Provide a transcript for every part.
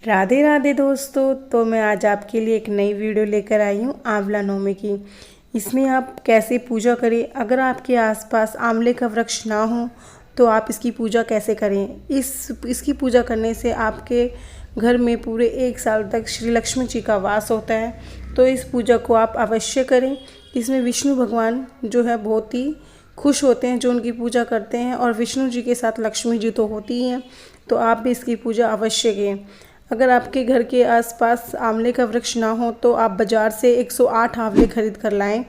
राधे राधे दोस्तों। तो मैं आज आपके लिए एक नई वीडियो लेकर आई हूँ आंवला नवमी की। इसमें आप कैसे पूजा करें, अगर आपके आसपास आंवले का वृक्ष ना हो तो आप इसकी पूजा कैसे करें। इसकी पूजा करने से आपके घर में पूरे 1 साल तक श्री लक्ष्मी जी का वास होता है। तो इस पूजा को आप अवश्य करें। इसमें विष्णु भगवान जो है बहुत ही खुश होते हैं जो उनकी पूजा करते हैं, और विष्णु जी के साथ लक्ष्मी जी तो होती ही हैं। तो आप भी इसकी पूजा अवश्य करें। अगर आपके घर के आसपास आंवले का वृक्ष ना हो तो आप बाज़ार से 108 आंवले खरीद कर लाएं।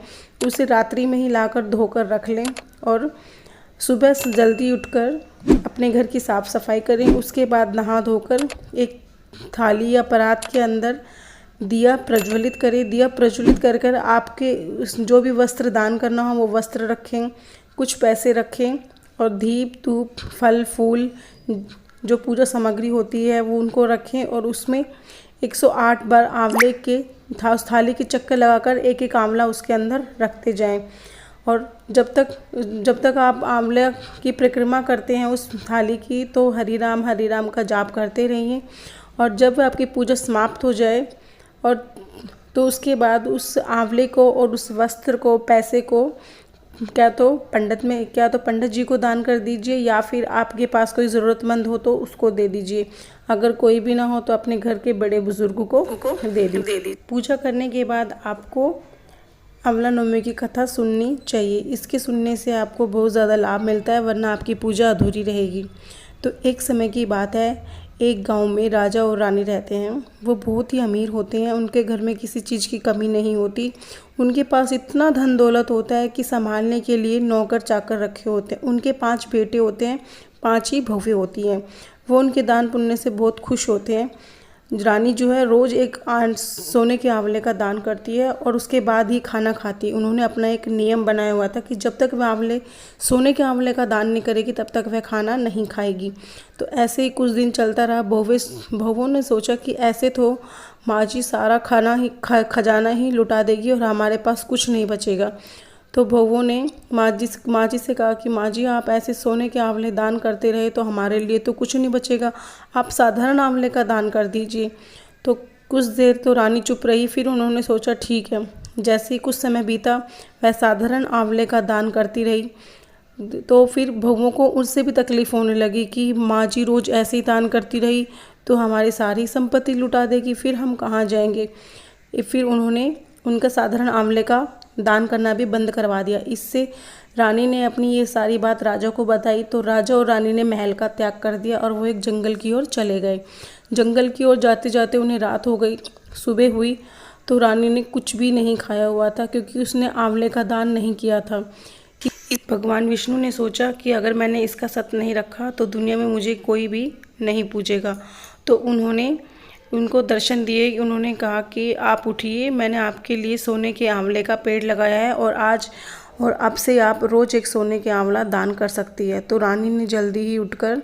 उसे रात्रि में ही लाकर धोकर रख लें और सुबह से जल्दी उठकर अपने घर की साफ़ सफाई करें। उसके बाद नहा धोकर एक थाली या परात के अंदर दिया प्रज्वलित करें। दिया प्रज्वलित कर कर आपके जो भी वस्त्र दान करना हो वो वस्त्र रखें, कुछ पैसे रखें और दीप धूप फल फूल जो पूजा सामग्री होती है वो उनको रखें, और उसमें 108 बार आंवले के उस थाली के चक्कर लगाकर एक एक आंवला उसके अंदर रखते जाएं। और जब तक आप आंवले की परिक्रमा करते हैं उस थाली की, तो हरि राम का जाप करते रहिए। और जब आपकी पूजा समाप्त हो जाए और तो उसके बाद उस आंवले को और उस वस्त्र को, पैसे को क्या तो पंडित जी को दान कर दीजिए, या फिर आपके पास कोई ज़रूरतमंद हो तो उसको दे दीजिए। अगर कोई भी ना हो तो अपने घर के बड़े बुजुर्ग को दे दीजिए। पूजा करने के बाद आपको आंवला नवमी की कथा सुननी चाहिए। इसके सुनने से आपको बहुत ज़्यादा लाभ मिलता है, वरना आपकी पूजा अधूरी रहेगी। तो एक समय की बात है, एक गांव में राजा और रानी रहते हैं। वो बहुत ही अमीर होते हैं, उनके घर में किसी चीज़ की कमी नहीं होती। उनके पास इतना धन दौलत होता है कि संभालने के लिए नौकर चाकर रखे होते हैं। उनके 5 बेटे होते हैं, 5 ही बहुएं होती हैं। वो उनके दान पुण्य से बहुत खुश होते हैं। रानी जो है रोज़ एक सोने के आंवले का दान करती है और उसके बाद ही खाना खाती है। उन्होंने अपना एक नियम बनाया हुआ था कि जब तक वह सोने के आंवले का दान नहीं करेगी तब तक वह खाना नहीं खाएगी। तो ऐसे ही कुछ दिन चलता रहा। बहुओं ने सोचा कि ऐसे तो माँ जी सारा खजाना ही लुटा देगी और हमारे पास कुछ नहीं बचेगा। तो बहुओं ने माँ जी से कहा कि माँ जी, आप ऐसे सोने के आंवले दान करते रहे तो हमारे लिए तो कुछ नहीं बचेगा, आप साधारण आंवले का दान कर दीजिए। तो कुछ देर तो रानी चुप रही, फिर उन्होंने सोचा ठीक है। जैसे ही कुछ समय बीता वह साधारण आंवले का दान करती रही। तो फिर बहुओं को उससे भी तकलीफ़ होने लगी कि माँ जी रोज़ ऐसे ही दान करती रही तो हमारी सारी संपत्ति लुटा देगी, फिर हम कहाँ जाएंगे। फिर उन्होंने उनका साधारण आंवले का दान करना भी बंद करवा दिया। इससे रानी ने अपनी ये सारी बात राजा को बताई। तो राजा और रानी ने महल का त्याग कर दिया और वो एक जंगल की ओर चले गए। जंगल की ओर जाते जाते उन्हें रात हो गई। सुबह हुई तो रानी ने कुछ भी नहीं खाया हुआ था, क्योंकि उसने आंवले का दान नहीं किया था। भगवान विष्णु ने सोचा कि अगर मैंने इसका सत नहीं रखा तो दुनिया में मुझे कोई भी नहीं पूजेगा। तो उन्होंने उनको दर्शन दिए। उन्होंने कहा कि आप उठिए, मैंने आपके लिए सोने के आंवले का पेड़ लगाया है और अब से आप रोज़ एक सोने के आंवला दान कर सकती है। तो रानी ने जल्दी ही उठकर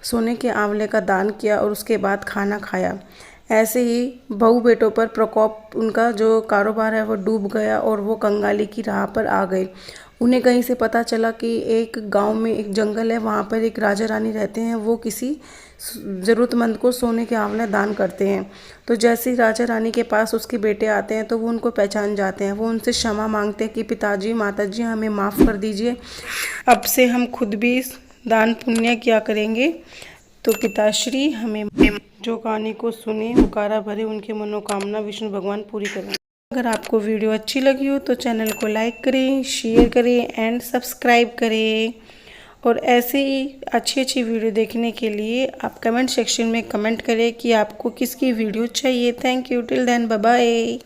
सोने के आंवले का दान किया और उसके बाद खाना खाया। ऐसे ही बहू बेटों पर प्रकोप, उनका जो कारोबार है वो डूब गया और वो कंगाली की राह पर आ गए। उन्हें कहीं से पता चला कि एक गांव में एक जंगल है, वहाँ पर एक राजा रानी रहते हैं। वो किसी ज़रूरतमंद को सोने के आंवले दान करते हैं। तो जैसे ही राजा रानी के पास उसके बेटे आते हैं तो वो उनको पहचान जाते हैं। वो उनसे क्षमा मांगते हैं कि पिताजी माताजी हमें माफ़ कर दीजिए, अब से हम खुद भी दान पुण्य किया करेंगे। तो पिताश्री हमें जो कहानी को सुने हुकारा भरे उनकी मनोकामना विष्णु भगवान पूरी करें। अगर आपको वीडियो अच्छी लगी हो तो चैनल को लाइक करें, शेयर करें एंड सब्सक्राइब करें। और ऐसे ही अच्छी वीडियो देखने के लिए आप कमेंट सेक्शन में कमेंट करें कि आपको किसकी वीडियो चाहिए। Thank you. Till then bye bye.